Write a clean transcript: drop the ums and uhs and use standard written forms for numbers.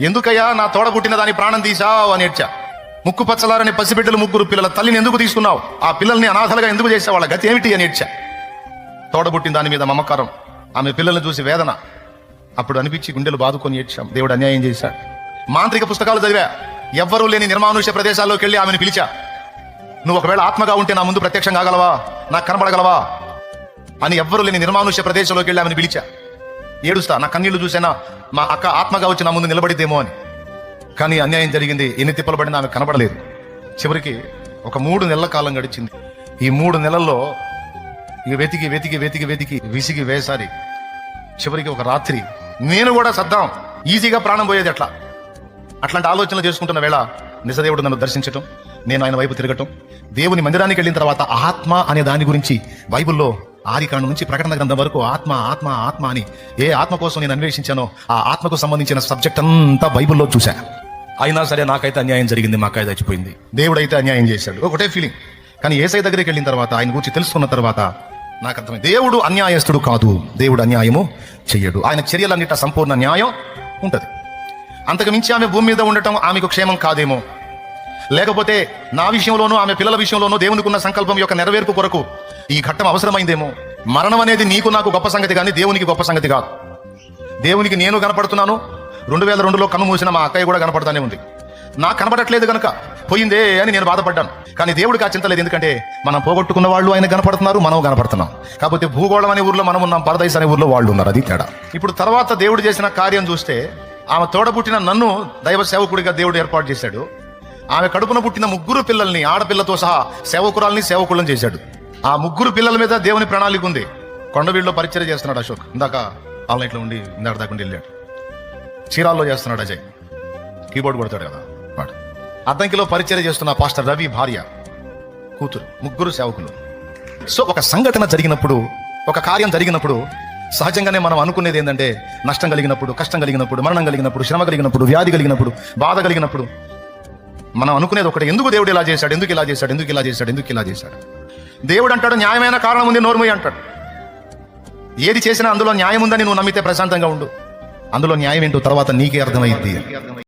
ఎందుకయ్యా నా తోడ పుట్టిన దాని ప్రాణం తీసావు అని ఏడ్చా. ముక్కు పచ్చలారని పసిబిడ్డలు 3 పిల్లల తల్లిని ఎందుకు తీసుకున్నావు? ఆ పిల్లల్ని అనాథలుగా ఎందుకు చేసావు? వాళ్ళ గతి ఏమిటి అని ఏడ్చా. తోడబుట్టిన దాని మీద మమకారం, ఆమె పిల్లల్ని చూసి వేదన. అప్పుడు అనిపించి గుండెలు బాదుకొని ఏడ్చాం. దేవుడు అన్యాయం చేశాడు. మాంత్రిక పుస్తకాలు చదివా, ఎవ్వరూ లేని నిర్మానుష్య ప్రదేశాల్లోకి వెళ్ళి ఆమెను పిలిచా. నువ్వు ఒకవేళ ఆత్మగా ఉంటే నా ముందు ప్రత్యక్షం కాగలవా, నాకు కనబడగలవా అని ఎవ్వరూ లేని నిర్మానుష్య ప్రదేశంలోకి వెళ్ళి ఆమెను పిలిచా. ఏడుస్తా, నా కన్నీళ్లు చూసేనా మా అక్క ఆత్మగా వచ్చి నా ముందు నిలబడిద్దేమో అని. కానీ అన్యాయం జరిగింది. ఎన్ని తిప్పలు పడినా ఆమె కనబడలేదు. చివరికి ఒక 3 నెలల కాలం గడిచింది. ఈ 3 నెలల్లో ఇక వెతికి వెతికి వెతికి వెతికి విసిగి వేసారి చివరికి ఒక రాత్రి నేను కూడా సద్దాం, ఈజీగా ప్రాణం పోయేది ఎట్లా, అట్లాంటి ఆలోచనలు చేసుకుంటున్న వేళ నిజదేవుడు నన్ను దర్శించటం, నేను ఆయన వైపు తిరగటం. దేవుని మందిరానికి వెళ్ళిన తర్వాత ఆత్మ అనే దాని గురించి బైబిల్లో ఆదికాండం నుంచి ప్రకటన గ్రంథం వరకు ఆత్మ ఆత్మ ఆత్మ అని ఏ ఆత్మ కోసం నేను అన్వేషించానో ఆ ఆత్మకు సంబంధించిన సబ్జెక్ట్ అంతా బైబిల్లో చూశా. అయినా సరే నాకైతే అన్యాయం జరిగింది, మా అక్క చచ్చిపోయింది, దేవుడైతే అన్యాయం చేశాడు, ఒకటే ఫీలింగ్. కానీ యేసయ్య దగ్గరికి వెళ్ళిన తర్వాత, ఆయన గురించి తెలుసుకున్న తర్వాత నాకు అర్థమైంది, దేవుడు అన్యాయస్తుడు కాదు, దేవుడు అన్యాయము చెయ్యడు. ఆయన చర్యలన్నిట సంపూర్ణ న్యాయం ఉంటది. అంతకు మించి ఆమె భూమి మీద ఉండటం ఆమెకు క్షేమం కాదేమో, లేకపోతే నా విషయంలోనూ ఆమె పిల్లల విషయంలోనూ దేవునికి ఉన్న సంకల్పం యొక్క నెరవేర్పు కొరకు ఈ ఘట్టం అవసరమైందేమో. మరణం అనేది నీకు నాకు గొప్ప సంగతి కానీ దేవునికి గొప్ప సంగతి కాదు. దేవునికి నేను కనపడుతున్నాను. 2002లో కన్ను మూసిన మా అక్కయ్య కూడా కనపడతానే ఉంది. నాకు కనపడట్లేదు కనుక పోయిందే అని నేను బాధపడ్డాను. కానీ దేవుడికి ఆ చింత లేదు. ఎందుకంటే మనం పోగొట్టుకున్న వాళ్ళు ఆయన కనపడుతున్నారు, మనం కనపడుతున్నాం. కాకపోతే భూగోళం అనే ఊర్లో మనం ఉన్నాం, పరదైస్ అనే ఊర్లో వాళ్ళు ఉన్నారు. అది తేడా. ఇప్పుడు తర్వాత దేవుడు చేసిన కార్యం చూస్తే, ఆమె తోడబుట్టిన నన్ను దైవ సేవకుడిగా దేవుడు ఏర్పాటు చేశాడు. ఆమె కడుపున పుట్టిన 3 పిల్లల్ని, ఆడపిల్లతో సహా సేవకురాల్ని సేవకులను చేశాడు. ఆ 3 పిల్లల మీద దేవుని ప్రణాళిక ఉంది. కొండవీడులో పరిచయం చేస్తున్నాడు అశోక్, ఇందాక ఆన్లైన్లో ఉండి ఇందాక దాకా వెళ్ళాడు. చీరాల్లో చేస్తున్నాడు అజయ్, కీబోర్డ్ కొడతాడు కదా వాడు. అద్దంకిలో పరిచయం చేస్తున్న పాస్టర్ రవి భార్య, కూతురు, 3 సేవకులు. సో ఒక సంఘటన జరిగినప్పుడు, ఒక కార్యం జరిగినప్పుడు సహజంగానే మనం అనుకునేది ఏంటంటే, నష్టం కలిగినప్పుడు, కష్టం కలిగినప్పుడు, మరణం కలిగినప్పుడు, శ్రమ కలిగినప్పుడు, వ్యాధి కలిగినప్పుడు, బాధ కలిగినప్పుడు మనం అనుకునేది ఒకటి, ఎందుకు దేవుడు ఇలా చేశాడు, ఎందుకు ఇలా చేశాడు, ఎందుకు ఇలా చేశాడు, ఎందుకు ఇలా చేశాడు. దేవుడు అంటాడు, న్యాయమైన కారణం ఉంది, నోర్మయ్య అంటాడు. ఏది చేసినా అందులో న్యాయం ఉందని నువ్వు నమ్మితే ప్రశాంతంగా ఉండు. అందులో న్యాయం ఏంటో తర్వాత నీకే అర్థమైంది.